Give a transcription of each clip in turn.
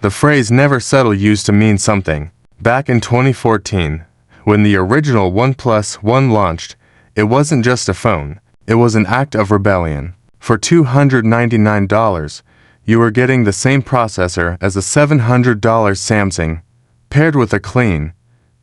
The phrase never settle used to mean something. Back in 2014, when the original OnePlus One launched, it wasn't just a phone, it was an act of rebellion. For $299, you were getting the same processor as a $700 Samsung, paired with a clean,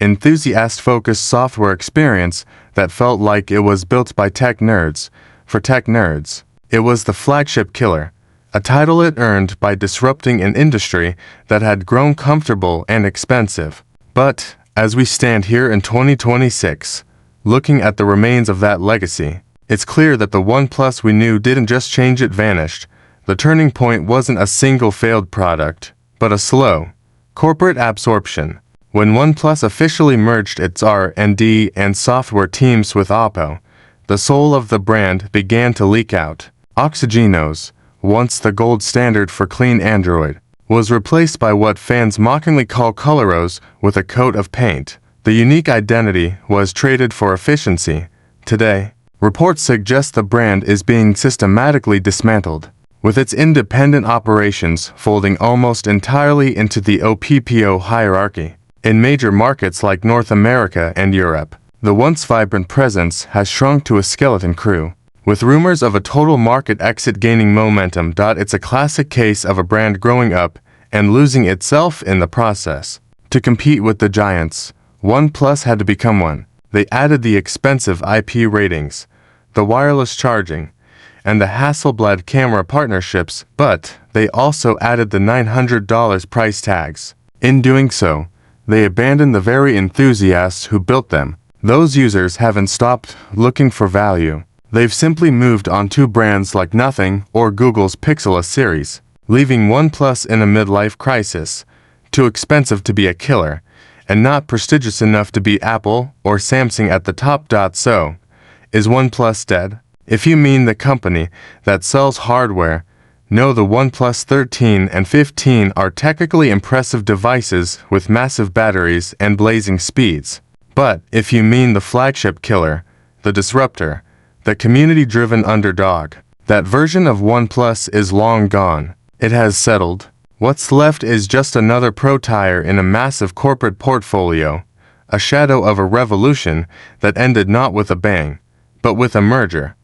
enthusiast-focused software experience that felt like it was built by tech nerds, for tech nerds. It was the flagship killer, a title it earned by disrupting an industry that had grown comfortable and expensive. But, as we stand here in 2026, looking at the remains of that legacy, it's clear that the OnePlus we knew didn't just change, it vanished. The turning point wasn't a single failed product, but a slow, corporate absorption. When OnePlus officially merged its R&D and software teams with OPPO, the soul of the brand began to leak out. OxygenOS, once the gold standard for clean Android, was replaced by what fans mockingly call ColorOS with a coat of paint. The unique identity was traded for efficiency. Today, reports suggest the brand is being systematically dismantled, with its independent operations folding almost entirely into the OPPO hierarchy. In major markets like North America and Europe, the once vibrant presence has shrunk to a skeleton crew, with rumors of a total market exit gaining momentum. It's a classic case of a brand growing up and losing itself in the process. To compete with the giants, OnePlus had to become one. They added the expensive IP ratings, the wireless charging, and the Hasselblad camera partnerships, but they also added the $900 price tags. In doing so, they abandoned the very enthusiasts who built them. Those users haven't stopped looking for value. They've simply moved on to brands like Nothing or Google's Pixel series, leaving OnePlus in a midlife crisis, too expensive to be a killer, and not prestigious enough to be Apple or Samsung at the top. So, is OnePlus dead? If you mean the company that sells hardware, no, the OnePlus 13 and 15 are technically impressive devices with massive batteries and blazing speeds. But if you mean the flagship killer, the disruptor, the community-driven underdog, that version of OnePlus is long gone. It has settled. What's left is just another pro-tire in a massive corporate portfolio, a shadow of a revolution that ended not with a bang, but with a merger.